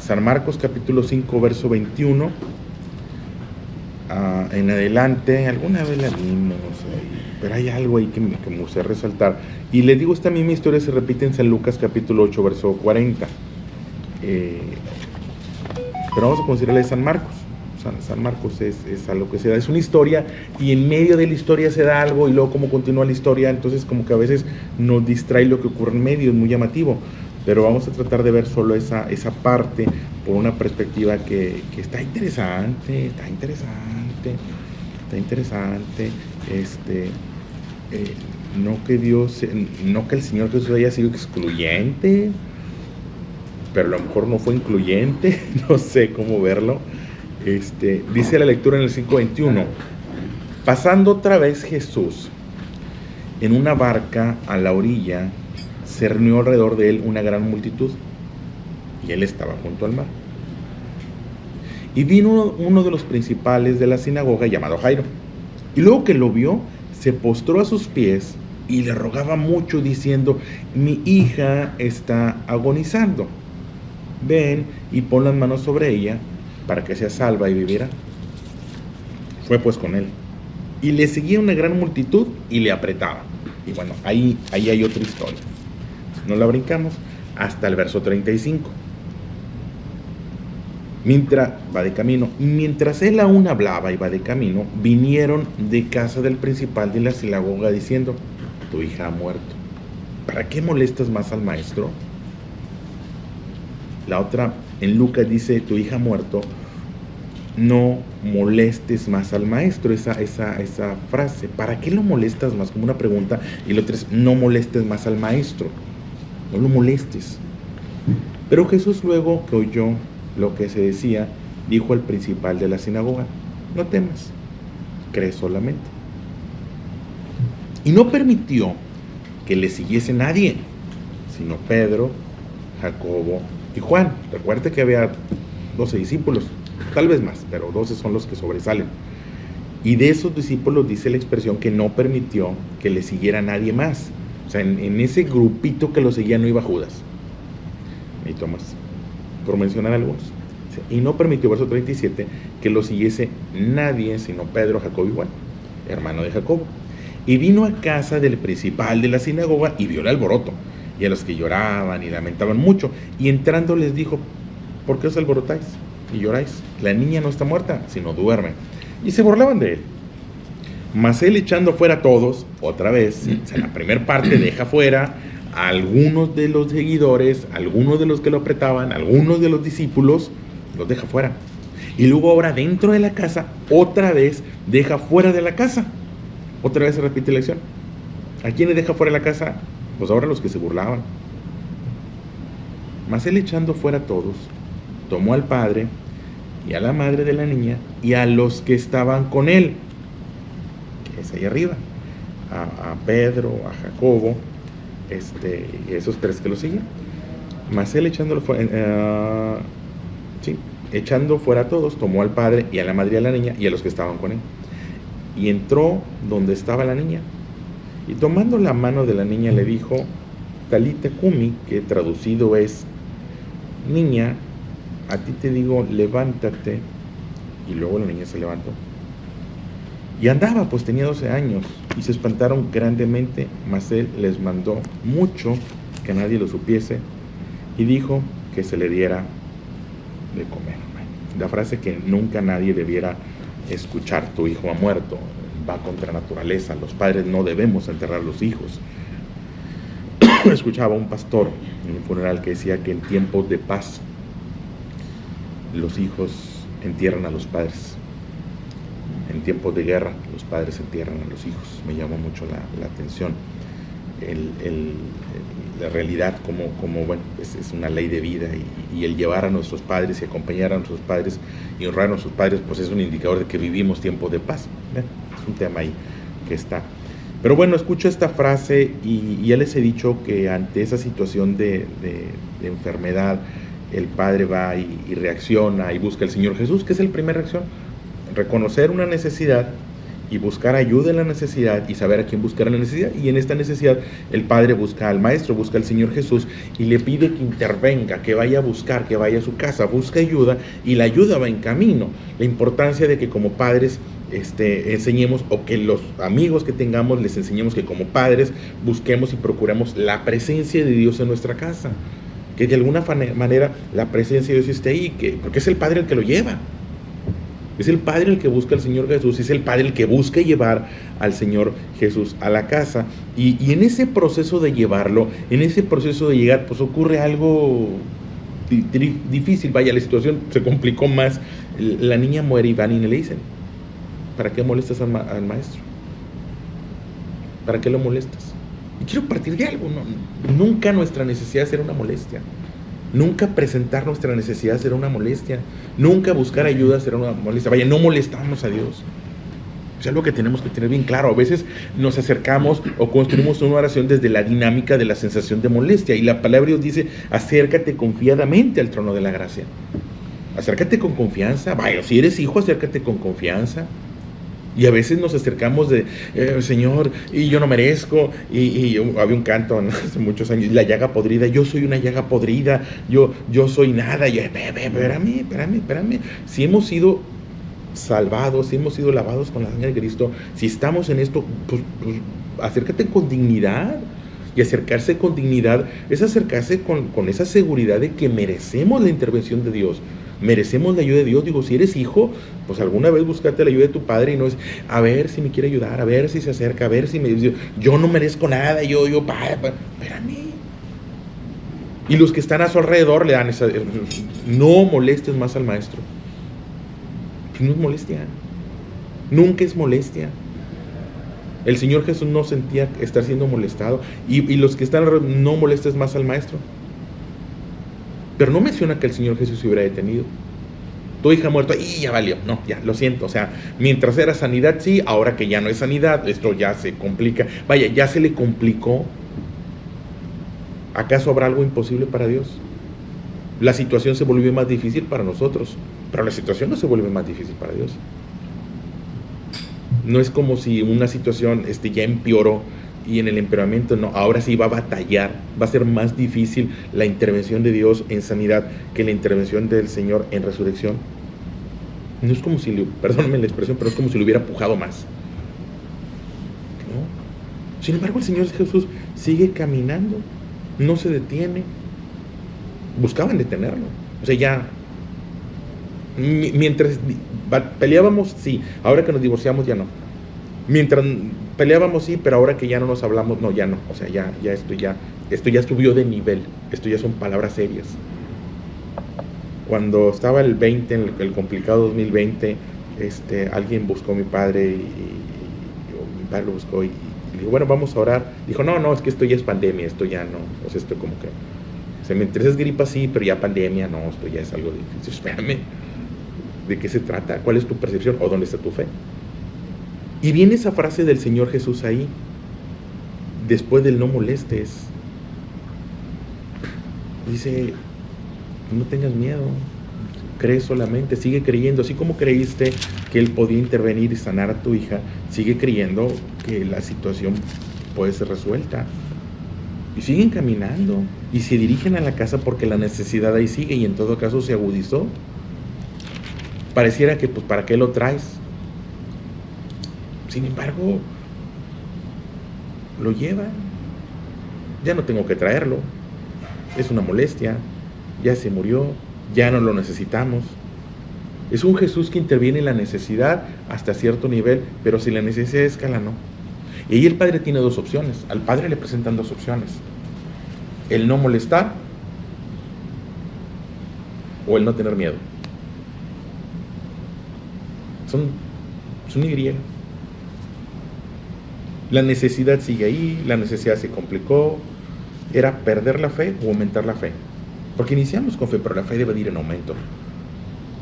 San Marcos capítulo 5, verso 21, en adelante. Alguna vez la vimos, pero hay algo ahí que me gustaría resaltar. Y les digo, esta misma historia se repite en San Lucas capítulo 8, verso 40. Pero vamos a considerar de San Marcos. San Marcos es algo que se da, es una historia, y en medio de la historia se da algo, y luego cómo continúa la historia, entonces como que a veces nos distrae lo que ocurre en medio, es muy llamativo, pero vamos a tratar de ver solo esa parte por una perspectiva que está interesante, no que el Señor Jesús haya sido excluyente, pero a lo mejor no fue incluyente, no sé cómo verlo. Dice la lectura en el 5:21, pasando otra vez Jesús en una barca a la orilla, se reunió alrededor de él una gran multitud, y él estaba junto al mar. Y vino uno de los principales de la sinagoga, llamado Jairo, y luego que lo vio, se postró a sus pies y le rogaba mucho, diciendo: mi hija está agonizando, ven y pon las manos sobre ella, para que sea salva y viviera. Fue pues con él, y le seguía una gran multitud y le apretaba. Y bueno, ahí hay otra historia, no la brincamos hasta el verso 35. Mientras él aún hablaba y va de camino, vinieron de casa del principal de la sinagoga diciendo: tu hija ha muerto, ¿para qué molestas más al maestro? La otra en Lucas dice: tu hija ha muerto, no molestes más al maestro. Esa frase, ¿para qué lo molestas más? Como una pregunta. Y la otra es: no molestes más al maestro, no lo molestes. Pero Jesús, luego que oyó lo que se decía, dijo al principal de la sinagoga: no temas, cree solamente. Y no permitió que le siguiese nadie, sino Pedro, Jacobo y Juan. Recuerde que había 12 discípulos, tal vez más, pero 12 son los que sobresalen. Y de esos discípulos dice la expresión que no permitió que le siguiera nadie más. O sea, en ese grupito que lo seguía no iba Judas ni Tomás, por mencionar algunos. Y no permitió, verso 37, que lo siguiese nadie sino Pedro, Jacobo y Juan, hermano de Jacobo. Y vino a casa del principal de la sinagoga y vio el alboroto, y a los que lloraban y lamentaban mucho, y entrando les dijo: ¿por qué os alborotáis y lloráis? La niña no está muerta, sino duerme. Y se burlaban de él. Mas él, echando fuera a todos, otra vez, en la primera parte deja fuera a algunos de los seguidores, algunos de los que lo apretaban, algunos de los discípulos, los deja fuera. Y luego ahora dentro de la casa, otra vez deja fuera de la casa. Otra vez se repite la lección. ¿A quiénes deja fuera de la casa? Pues ahora los que se burlaban. Mas él, echando fuera a todos, tomó al padre y a la madre de la niña y a los que estaban con él, que es ahí arriba, a Pedro, a Jacobo, y esos tres que lo siguen. Mas él, echando fuera a todos, tomó al padre y a la madre y a la niña y a los que estaban con él, y entró donde estaba la niña, y tomando la mano de la niña le dijo: Talita cumi, que traducido es: niña, a ti te digo, levántate. Y luego la niña se levantó y andaba, pues tenía 12 años, y se espantaron grandemente. Mas él les mandó mucho que nadie lo supiese, y dijo que se le diera de comer. La frase que nunca nadie debiera escuchar: tu hijo ha muerto, va contra naturaleza. Los padres no debemos enterrar a los hijos. Escuchaba un pastor en un funeral que decía que en tiempos de paz los hijos entierran a los padres, en tiempos de guerra los padres entierran a los hijos. Me llamó mucho la atención la realidad, como bueno, es una ley de vida, y el llevar a nuestros padres y acompañar a nuestros padres y honrar a nuestros padres, pues es un indicador de que vivimos tiempos de paz. Es un tema ahí que está. Pero bueno, escucho esta frase y ya les he dicho que ante esa situación de enfermedad, el padre va y reacciona y busca al Señor Jesús. ¿Qué es la primera reacción? Reconocer una necesidad y buscar ayuda en la necesidad y saber a quién buscar en la necesidad. Y en esta necesidad el padre busca al maestro, busca al Señor Jesús y le pide que intervenga, que vaya a buscar, que vaya a su casa, busca ayuda y la ayuda va en camino. La importancia de que como padres enseñemos, o que los amigos que tengamos les enseñemos que como padres busquemos y procuremos la presencia de Dios en nuestra casa, que de alguna manera la presencia de Dios esté ahí, porque es el Padre el que lo lleva, es el Padre el que busca al Señor Jesús, es el Padre el que busca llevar al Señor Jesús a la casa, y en ese proceso de llevarlo, en ese proceso de llegar, pues ocurre algo difícil. Vaya, la situación se complicó más. La niña muere y van y le dicen: ¿para qué molestas al maestro? ¿Para qué lo molestas? Y quiero partir de algo, ¿no? Nunca nuestra necesidad será una molestia. Nunca presentar nuestra necesidad será una molestia. Nunca buscar ayuda será una molestia. Vaya, no molestamos a Dios. Es algo que tenemos que tener bien claro. A veces nos acercamos o construimos una oración desde la dinámica de la sensación de molestia. Y la palabra de Dios dice: acércate confiadamente al trono de la gracia. Acércate con confianza. Vaya, si eres hijo, acércate con confianza. Y a veces nos acercamos de, Señor, y yo no merezco, y había un canto, ¿no?, hace muchos años, la llaga podrida, yo soy una llaga podrida, yo soy nada, y espérame, si hemos sido salvados, si hemos sido lavados con la sangre de Cristo, si estamos en esto, pues acércate con dignidad. Y acercarse con dignidad es acercarse con esa seguridad de que merecemos la intervención de Dios, merecemos la ayuda de Dios. Digo, si eres hijo, pues alguna vez buscate la ayuda de tu padre, y no es a ver si me quiere ayudar, a ver si se acerca, a ver si me dice, yo no merezco nada, espérame. Y los que están a su alrededor le dan esa: no molestes más al maestro. No es molestia, nunca es molestia. El Señor Jesús no sentía estar siendo molestado, y los que están alrededor: no molestes más al maestro. Pero no menciona que el Señor Jesús se hubiera detenido. Tu hija muerta, y ya valió, no, ya, lo siento. O sea, mientras era sanidad, sí, ahora que ya no es sanidad, esto ya se complica. Vaya, ya se le complicó. ¿Acaso habrá algo imposible para Dios? La situación se volvió más difícil para nosotros, pero la situación no se vuelve más difícil para Dios. No es como si una situación ya empeoró, y en el empeoramiento, no, ahora sí va a batallar, va a ser más difícil la intervención de Dios en sanidad que la intervención del Señor en resurrección. No es como si, perdónenme la expresión, pero es como si lo hubiera pujado más, ¿no? Sin embargo, el Señor Jesús sigue caminando, no se detiene. Buscaban detenerlo, o sea, ya, mientras peleábamos, sí, ahora que nos divorciamos, ya no. Mientras peleábamos, sí, pero ahora que ya no nos hablamos, no, ya no. O sea, ya esto ya subió de nivel. Esto ya son palabras serias. Cuando estaba el el complicado 2020, alguien buscó a mi padre, y mi padre lo buscó, y le dijo: bueno, vamos a orar. Dijo: no, es que esto ya es pandemia, esto ya no. O sea, esto como que, o sea, mientras es gripa, sí, pero ya pandemia, no, esto ya es algo difícil. Espérame, ¿de qué se trata? ¿Cuál es tu percepción? ¿O dónde está tu fe? Y viene esa frase del Señor Jesús ahí, después del no molestes. Dice: no tengas miedo, cree solamente, sigue creyendo. Así como creíste que Él podía intervenir y sanar a tu hija, sigue creyendo que la situación puede ser resuelta. Y siguen caminando, y se dirigen a la casa porque la necesidad ahí sigue, y en todo caso se agudizó. Pareciera que, pues, ¿para qué lo traes? Sin embargo, lo llevan. Ya no tengo que traerlo. Es una molestia. Ya se murió. Ya no lo necesitamos. Es un Jesús que interviene en la necesidad hasta cierto nivel, pero si la necesidad escala, no. Y ahí el Padre tiene dos opciones. Al Padre le presentan dos opciones: el no molestar o el no tener miedo. Son Y. La necesidad sigue ahí, la necesidad se complicó. Era perder la fe o aumentar la fe. Porque iniciamos con fe, pero la fe debe de ir en aumento.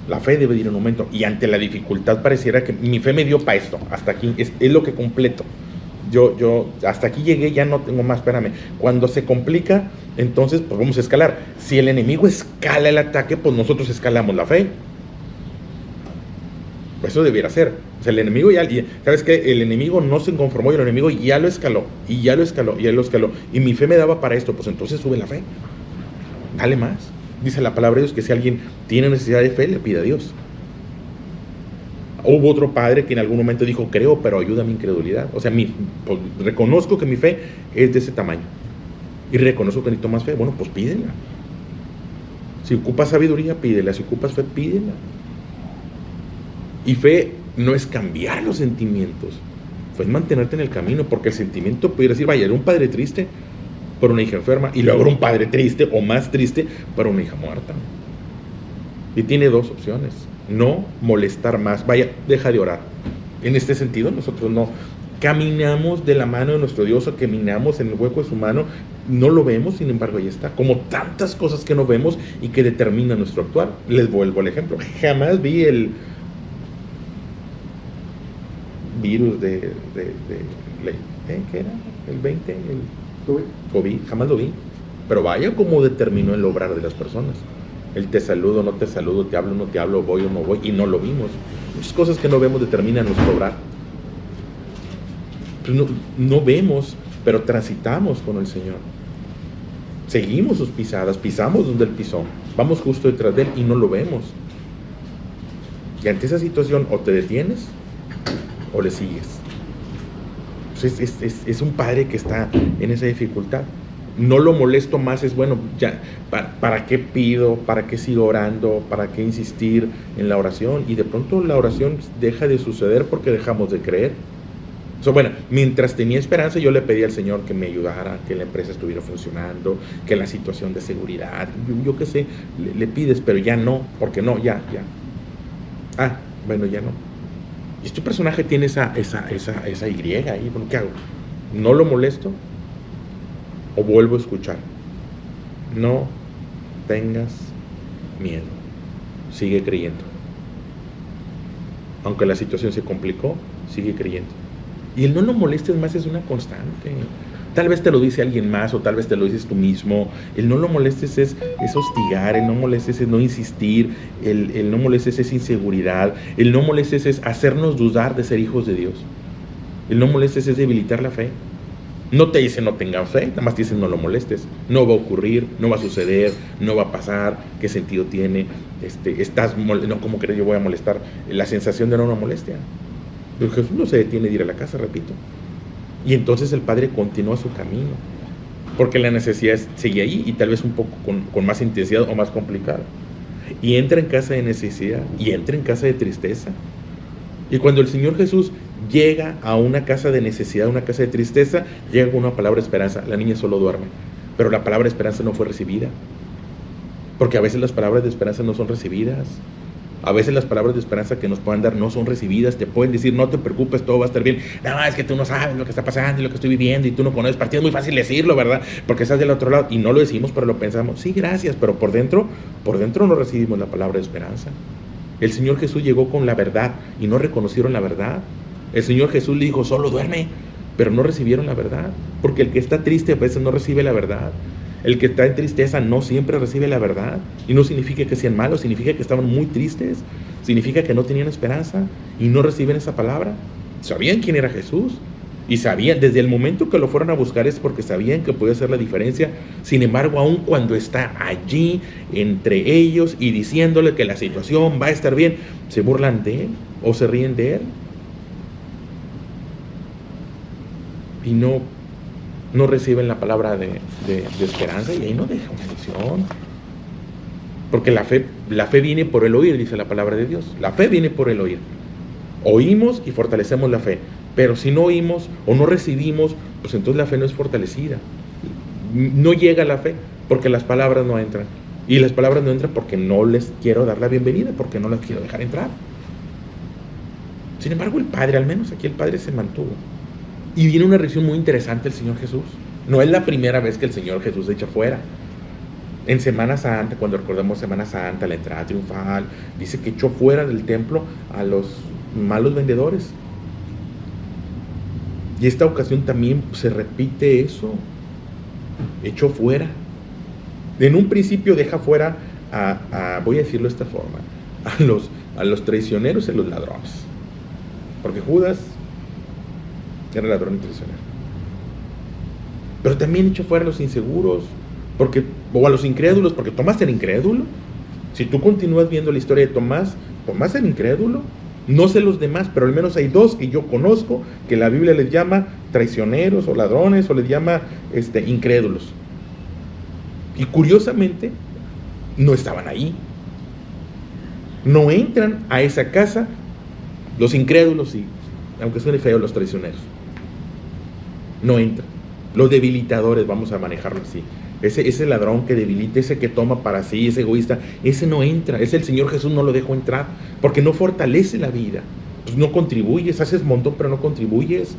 La fe debe de ir en aumento. Y ante la dificultad pareciera que mi fe me dio para esto. Hasta aquí es lo que completo. Yo hasta aquí llegué, ya no tengo más, espérame. Cuando se complica, entonces pues vamos a escalar. Si el enemigo escala el ataque, pues nosotros escalamos la fe. Eso debiera ser. O sea, el enemigo ¿sabes qué? El enemigo no se conformó y el enemigo ya lo escaló, y ya lo escaló, y ya lo escaló. Y mi fe me daba para esto, pues entonces sube la fe. Dale más. Dice la palabra de Dios que si alguien tiene necesidad de fe, le pide a Dios. Hubo otro padre que en algún momento dijo, creo, pero ayuda a mi incredulidad. O sea, pues, reconozco que mi fe es de ese tamaño. Y reconozco que necesito más fe. Bueno, pues pídela. Si ocupas sabiduría, pídela. Si ocupas fe, pídela. Y fe no es cambiar los sentimientos. Fe es mantenerte en el camino. Porque el sentimiento puede decir, vaya, era un padre triste por una hija enferma. Y luego era un padre triste o más triste por una hija muerta. Y tiene dos opciones. No molestar más. Vaya, deja de orar. En este sentido, nosotros no caminamos de la mano de nuestro Dios o caminamos en el hueco de su mano. No lo vemos, sin embargo, ahí está. Como tantas cosas que no vemos y que determinan nuestro actuar. Les vuelvo al ejemplo. Jamás vi el virus ¿qué era? ¿El 20? El COVID. Jamás lo vi. Pero vaya como determinó el obrar de las personas. El te saludo, no te saludo, te hablo, no te hablo, voy o no voy, y no lo vimos. Muchas cosas que no vemos determinan nuestro obrar. Pues no vemos, pero transitamos con el Señor. Seguimos sus pisadas, pisamos donde Él pisó, vamos justo detrás de Él y no lo vemos. Y ante esa situación o te detienes o le sigues. Pues es un padre que está en esa dificultad. No lo molesto más, es bueno, ya, ¿para qué pido? ¿Para qué sigo orando? ¿Para qué insistir en la oración? Y de pronto la oración deja de suceder porque dejamos de creer. O sea, bueno, mientras tenía esperanza, yo le pedí al Señor que me ayudara, que la empresa estuviera funcionando, que la situación de seguridad, yo qué sé, le pides, pero ya no, porque no, ya. Ah, bueno, ya no. Y este personaje tiene esa Y ahí, bueno, ¿qué hago? ¿No lo molesto? ¿O vuelvo a escuchar? No tengas miedo. Sigue creyendo. Aunque la situación se complicó, sigue creyendo. Y el no lo molestes más es una constante. Tal vez te lo dice alguien más o tal vez te lo dices tú mismo. El no lo molestes es hostigar, el no molestes es no insistir, el no molestes es inseguridad, el no molestes es hacernos dudar de ser hijos de Dios. El no molestes es debilitar la fe. No te dicen no tengan fe, nada más te dicen no lo molestes. No va a ocurrir, no va a suceder, no va a pasar, ¿qué sentido tiene? No, ¿cómo crees yo voy a molestar? La sensación de no una molestia. Pero Jesús no se detiene de ir a la casa, repito. Y entonces el Padre continúa su camino. Porque la necesidad sigue ahí y tal vez un poco con más intensidad o más complicada. Y entra en casa de necesidad y entra en casa de tristeza. Y cuando el Señor Jesús llega a una casa de necesidad, una casa de tristeza, llega con una palabra de esperanza. La niña solo duerme. Pero la palabra de esperanza no fue recibida. Porque a veces las palabras de esperanza no son recibidas. A veces las palabras de esperanza que nos puedan dar no son recibidas. Te pueden decir, no te preocupes, todo va a estar bien. No, es que tú no sabes lo que está pasando y lo que estoy viviendo y tú no conoces partido. Es muy fácil decirlo, ¿verdad? Porque estás del otro lado y no lo decimos, pero lo pensamos. Sí, gracias, pero por dentro no recibimos la palabra de esperanza. El Señor Jesús llegó con la verdad y no reconocieron la verdad. El Señor Jesús le dijo, solo duerme, pero no recibieron la verdad. Porque el que está triste a veces no recibe la verdad. El que está en tristeza no siempre recibe la verdad. Y no significa que sean malos, significa que estaban muy tristes. Significa que no tenían esperanza y no reciben esa palabra. Sabían quién era Jesús. Y sabían, desde el momento que lo fueron a buscar es porque sabían que podía hacer la diferencia. Sin embargo, aun cuando está allí entre ellos y diciéndole que la situación va a estar bien, se burlan de él o se ríen de él. Y no reciben la palabra de esperanza y ahí no deja una lección. Porque la fe viene por el oír, dice la palabra de Dios. La fe viene por el oír. Oímos y fortalecemos la fe. Pero si no oímos o no recibimos, pues entonces la fe no es fortalecida. No llega la fe porque las palabras no entran. Y las palabras no entran porque no les quiero dar la bienvenida, porque no las quiero dejar entrar. Sin embargo, el Padre, al menos aquí el Padre se mantuvo. Y viene una reacción muy interesante del Señor Jesús. No es la primera vez que el Señor Jesús se echa fuera. En Semana Santa, cuando recordamos Semana Santa, la entrada triunfal, dice que echó fuera del templo a los malos vendedores. Y esta ocasión también se repite eso. Echó fuera. En un principio deja fuera voy a decirlo de esta forma, a los traicioneros y a los ladrones. porque Judas era ladrón y traicionero. Pero también echó fuera a los inseguros, o a los incrédulos, porque Tomás era incrédulo. Si tú continúas viendo la historia de Tomás, Tomás era incrédulo. No sé los demás, pero al menos hay dos que yo conozco que la Biblia les llama traicioneros o ladrones, o les llama incrédulos. Y curiosamente, no estaban ahí. No entran a esa casa los incrédulos y, aunque suene feo, los traicioneros. No entran. Los debilitadores, vamos a manejarlo así. Ese ladrón que debilita, ese que toma para sí, ese egoísta, ese no entra. Ese el Señor Jesús no lo dejó entrar, porque no fortalece la vida. Pues no contribuyes, haces montón, pero no contribuyes.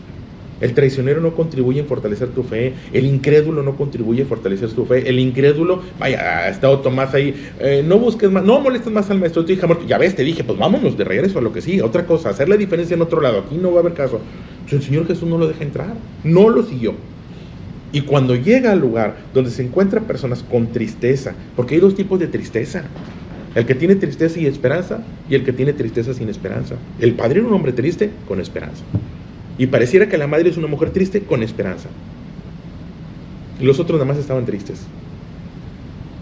El traicionero no contribuye en fortalecer tu fe. El incrédulo no contribuye en fortalecer tu fe. El incrédulo, vaya, ha estado Tomás ahí, no busques más, no molestes más al maestro de tu hija muerto. Ya ves, te dije, pues vámonos de regreso a lo que sigue. Otra cosa, hacer la diferencia en otro lado. Aquí no va a haber caso. Pues el Señor Jesús no lo deja entrar. No lo siguió. Y cuando llega al lugar donde se encuentran personas con tristeza, porque hay dos tipos de tristeza: el que tiene tristeza y esperanza, y el que tiene tristeza sin esperanza. El padre era un hombre triste con esperanza, y pareciera que la madre es una mujer triste con esperanza, y los otros nada más estaban tristes.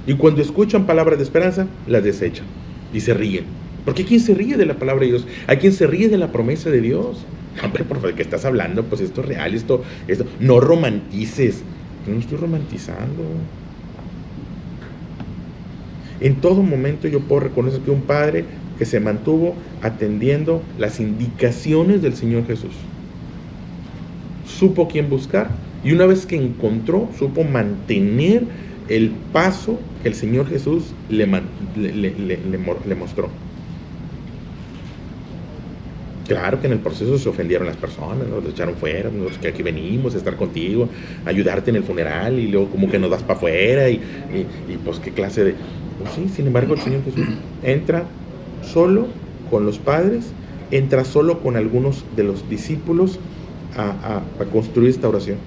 Y cuando escuchan palabras de esperanza, las desechan y se ríen. Porque hay quien se ríe de la palabra de Dios, hay quien se ríe de la promesa de Dios. Hombre, por favor, ¿de qué estás hablando? Pues esto es real, esto. No romantices. Yo no estoy romantizando. En todo momento yo puedo reconocer que un padre que se mantuvo atendiendo las indicaciones del Señor Jesús. Supo quién buscar, y una vez que encontró, supo mantener el paso que el Señor Jesús le mostró. Claro que en el proceso se ofendieron las personas, nos echaron fuera, que aquí venimos a estar contigo, a ayudarte en el funeral, y luego como que nos das para afuera, y pues qué clase de... Pues sí, sin embargo el Señor Jesús entra solo con los padres, entra solo con algunos de los discípulos a construir esta oración.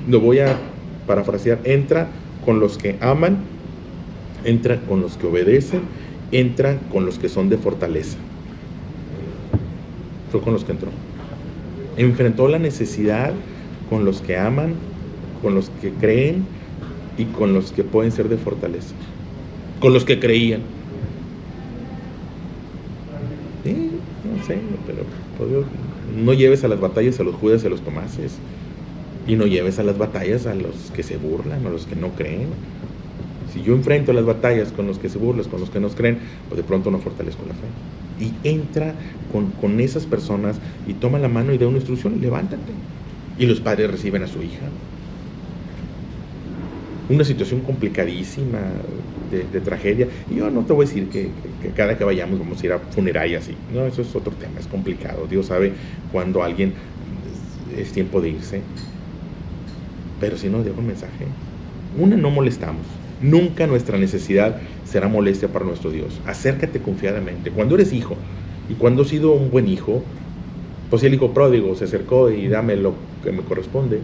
Lo voy a parafrasear: entra con los que aman, entra con los que obedecen, entra con los que son de fortaleza. Fue con los que entró. Enfrentó la necesidad con los que aman, con los que creen y con los que pueden ser de fortaleza. Con los que creían. No sé, pero no lleves a las batallas a los Judas y a los Tomases. Y no lleves a las batallas a los que se burlan, a los que no creen. Si yo enfrento las batallas con los que se burlan, con los que nos creen, pues de pronto no fortalezco la fe. Y entra con esas personas y toma la mano y da una instrucción: levántate. Y los padres reciben a su hija. Una situación complicadísima de tragedia. Y yo no te voy a decir que cada que vayamos vamos a ir a funerarias así. No, eso es otro tema, es complicado. Dios sabe cuando alguien es tiempo de irse. Pero si nos deja un mensaje. No molestamos. Nunca nuestra necesidad será molestia para nuestro Dios. Acércate confiadamente. Cuando eres hijo, y cuando has sido un buen hijo, pues si el hijo pródigo se acercó y dame lo que me corresponde,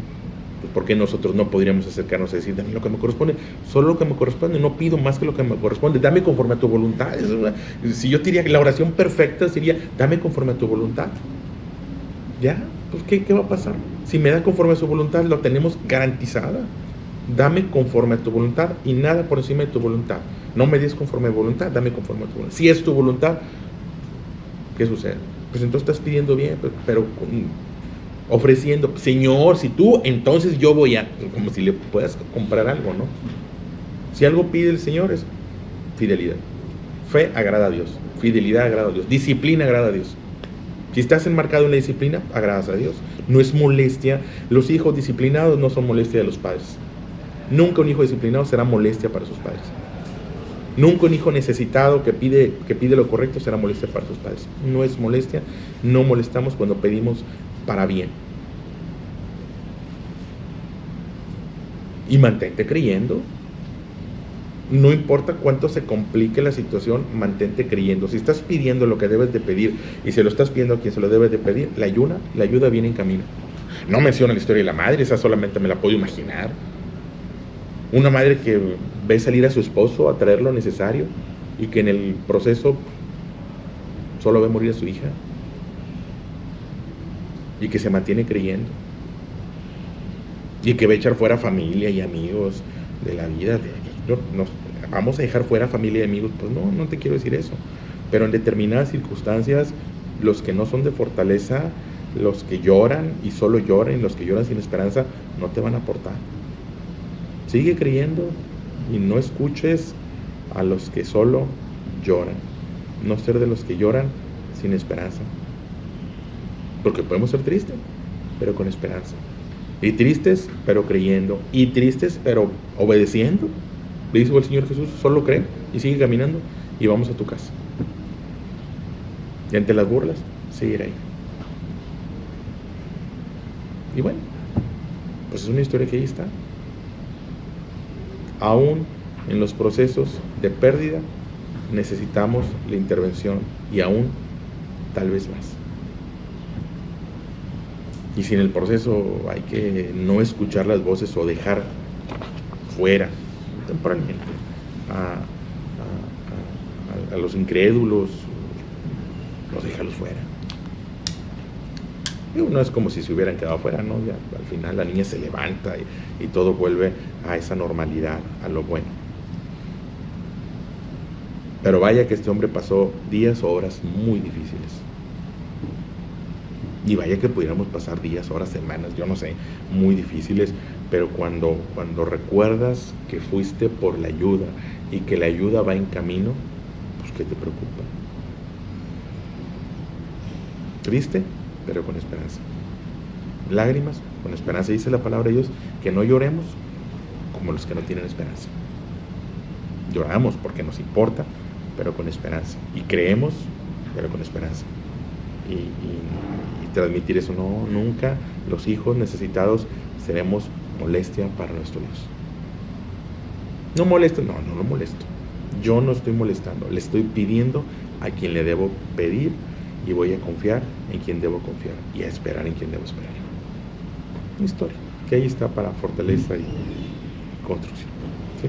pues ¿por qué nosotros no podríamos acercarnos a decir, dame lo que me corresponde? Solo lo que me corresponde, no pido más que lo que me corresponde, dame conforme a tu voluntad. Si yo diría que la oración perfecta sería, dame conforme a tu voluntad. ¿Ya? Pues ¿qué va a pasar? Si me da conforme a su voluntad, lo tenemos garantizada. Dame conforme a tu voluntad y nada por encima de tu voluntad. No me des conforme a tu voluntad, dame conforme a tu voluntad. Si es tu voluntad, ¿qué sucede? Pues entonces estás pidiendo bien, pero ofreciendo: Señor, si tú, entonces yo voy a... Como si le puedas comprar algo, ¿no? Si algo pide el Señor es fidelidad. Fe agrada a Dios, fidelidad agrada a Dios, disciplina agrada a Dios. Si estás enmarcado en la disciplina, agradas a Dios. No es molestia. Los hijos disciplinados no son molestia de los padres. Nunca un hijo disciplinado será molestia para sus padres. Nunca un hijo necesitado que pide lo correcto será molestia para sus padres. No es molestia. No molestamos cuando pedimos para bien. Y mantente creyendo. No importa cuánto se complique la situación, mantente creyendo. Si estás pidiendo lo que debes de pedir y se lo estás pidiendo a quien se lo debes de pedir, la ayuda viene en camino. No menciona la historia de la madre, esa solamente me la puedo imaginar. Una madre que ve salir a su esposo a traer lo necesario y que en el proceso solo ve morir a su hija y que se mantiene creyendo y que va a echar fuera familia y amigos de la vida. Vamos a dejar fuera familia y amigos. Pues no, no te quiero decir eso, pero en determinadas circunstancias, los que no son de fortaleza, los que lloran y solo lloran, los que lloran sin esperanza, no te van a aportar. Sigue creyendo y no escuches a los que solo lloran. No ser de los que lloran sin esperanza. Porque podemos ser tristes, pero con esperanza. Y tristes, pero creyendo. Y tristes, pero obedeciendo. Le dijo el Señor Jesús, solo cree y sigue caminando y vamos a tu casa. Y ante las burlas, seguir ahí. Y bueno, pues es una historia que ahí está. Aún en los procesos de pérdida necesitamos la intervención y aún tal vez más. Y si en el proceso hay que no escuchar las voces o dejar fuera temporalmente a los incrédulos, los déjalos fuera. No es como si se hubieran quedado fuera, ¿no? Ya, al final la niña se levanta y todo vuelve a esa normalidad, a lo bueno. Pero vaya que este hombre pasó días o horas muy difíciles. Y vaya que pudiéramos pasar días, horas, semanas, yo no sé, muy difíciles, pero cuando recuerdas que fuiste por la ayuda y que la ayuda va en camino, pues ¿qué te preocupa? Triste, pero con esperanza. Lágrimas, con esperanza. Dice la palabra de Dios que no lloremos como los que no tienen esperanza. Lloramos porque nos importa, pero con esperanza. Y creemos, pero con esperanza. Y transmitir eso. No, nunca los hijos necesitados seremos molestia para nuestro Dios. No molesto, no lo molesto. Yo no estoy molestando, le estoy pidiendo a quien le debo pedir y voy a confiar en quien debo confiar y a esperar en quien debo esperar. Una historia que ahí está para fortaleza y construcción. ¿Sí?